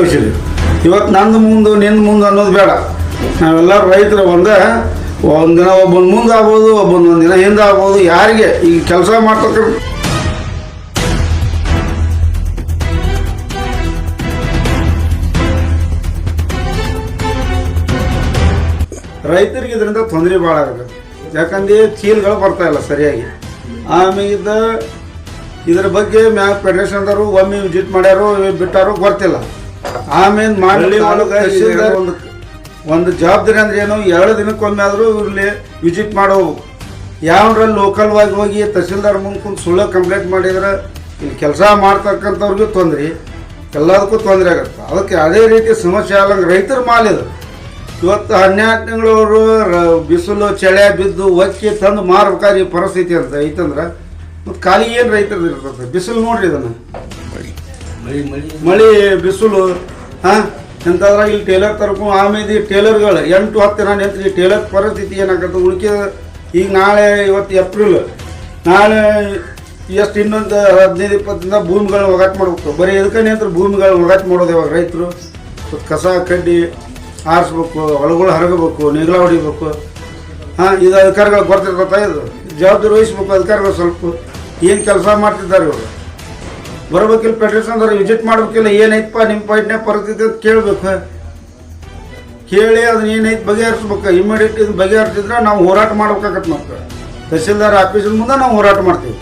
ಭಾಗವಹಿಸಿರಿ. ಇವತ್ತು ನಂದು ಮುಂದೆ ನಿಂದ ಮುಂದೆ ಅನ್ನೋದು ಬೇಡ. ನಾವೆಲ್ಲರೂ ರೈತರು ಒಂದಿನ ಒಬ್ಬನ ಮುಂದೆ ಆಗ್ಬೋದು, ಒಂದಿನ ಹಿಂದೆ ಆಗ್ಬೋದು. ಯಾರಿಗೆ ಈಗ ಕೆಲಸ ಮಾಡ್ತಕ್ಕ ರೈತರಿಗೆ ಇದರಿಂದ ತೊಂದರೆ ಭಾಳ ಆಗುತ್ತೆ. ಯಾಕಂದ್ರೆ ಚೀಲ್ಗಳು ಬರ್ತಾ ಇಲ್ಲ ಸರಿಯಾಗಿ. ಆಮೇಲೆ ಇದ್ರ ಬಗ್ಗೆ ಮ್ಯಾಗ ಫೆಡರೇಷನ್ದವರು ಒಮ್ಮೆ ವಿಸಿಟ್ ಮಾಡ್ಯಾರೋ ಬಿಟ್ಟಾರೋ ಗೊತ್ತಿಲ್ಲ. ಆಮೇಲೆ ಮಾಡಲಿ ಒಂದು ಜವಾಬ್ದಾರಿ ಅಂದ್ರೆ ಏನು, 2 ದಿನಕ್ಕೊಮ್ಮೆ ಆದರೂ ಇವ್ರಲ್ಲಿ ವಿಸಿಟ್ ಮಾಡಿ ಹೋಗ್ಬೇಕು. ಯಾವ್ದ್ರಲ್ಲಿ ಲೋಕಲ್ವಾಗಿ ಹೋಗಿ ತಹಸೀಲ್ದಾರ್ ಮುಂದೆ ಕುಂತು ಸುಳ್ಳು ಕಂಪ್ಲೇಂಟ್ ಮಾಡಿದ್ರೆ ಇಲ್ಲಿ ಕೆಲಸ ಮಾಡ್ತಕ್ಕಂಥವ್ರಿಗೂ ತೊಂದರೆ, ಎಲ್ಲದಕ್ಕೂ ತೊಂದರೆ ಆಗುತ್ತೆ. ಅದಕ್ಕೆ ಅದೇ ರೀತಿ ಸಮಸ್ಯೆ ಆಗಂಗೆ ರೈತರ ಮಾಲಿದು. ಇವತ್ತು 12 ತಿಂಗಳವರು ಬಿಸಿಲು ಚಳಿ ಬಿದ್ದು ಒಕ್ಕಿ ತಂದು ಮಾರ್ಬೇಕಾದ್ರೆ ಈ ಪರಿಸ್ಥಿತಿ ಅಂತ ಐತಂದ್ರೆ ಮತ್ತು ಖಾಲಿ ಏನು ರೈತರದ್ದು ಇರ್ತದೆ. ಬಿಸಿಲು ನೋಡ್ರಿ ಇದನ್ನು, ಮಳೆ ಬಿಸಿಲು ಎಂತಂದ್ರೆ ಇಲ್ಲಿ ಟೇಲರ್ ತರಕು. ಆಮೇಲೆ ಈ ಟೇಲರ್ಗಳು 8-10 ದಿನ ನಿಂತು ಈ ಟೇಲರ್ ಪರಿಸ್ಥಿತಿ ಏನಾಗತ್ತೆ ಉಳ್ಕಿದ. ಈಗ ನಾಳೆ ಇವತ್ತು ಏಪ್ರಿಲ್, ನಾಳೆ ಎಷ್ಟು ಇನ್ನೊಂದು 15-20 ದಿನ ಭೂಮಿಗಳನ್ನ ಒಗಾಟ ಮಾಡ್ಬೇಕು. ಬರೀ ಇದಕ್ಕೆ ನಿಂತ ಭೂಮಿಗಳನ್ನ ಒಗಾಟ ಮಾಡೋದು. ಇವಾಗ ರೈತರು ಕಸ ಕಡ್ಡಿ ಆರಿಸ್ಬೇಕು, ಹೊಲಗಳು ಹರಗಬೇಕು, ನೆಗಲ ಹೊಡಿಬೇಕು. ಇದು ಅಧಿಕಾರಿಗಳು ಗೊತ್ತಿರ್ತದೆ. ಇದು ಜವಾಬ್ದಾರಿ ವಹಿಸ್ಬೇಕು ಅಧಿಕಾರಿಗಳು. ಸ್ವಲ್ಪ ಏನು ಕೆಲಸ ಮಾಡ್ತಿದ್ದಾರೆ ಇವರು. ಬರ್ಬೇಕಿಲ್ಲ ಫೆಡರೇಷನ್ದವ್ರು ವಿಸಿಟ್ ಮಾಡ್ಬೇಕಿಲ್ಲ, ಏನೈತಪ್ಪ ನಿಮ್ಮ ಪಾಯಿಂಟ್ನೇ ಪರಿಸ್ಥಿತಿ ಅಂತ ಕೇಳಬೇಕು. ಕೇಳಿ ಅದನ್ನ ಏನೈತೆ ಬಗೆಹರಿಸ್ಬೇಕು. ಇಮಿಡಿಯೇಟ್ ಇದು ಬಗೆಹರಿಸಿದ್ರೆ ನಾವು ಹೋರಾಟ ಮಾಡ್ಬೇಕಾಗತ್ತೆ. ಮತ್ತೆ ತಹಸೀಲ್ದಾರ್ ಆಫೀಸಿನ ಮುಂದೆ ನಾವು ಹೋರಾಟ ಮಾಡ್ತೀವಿ.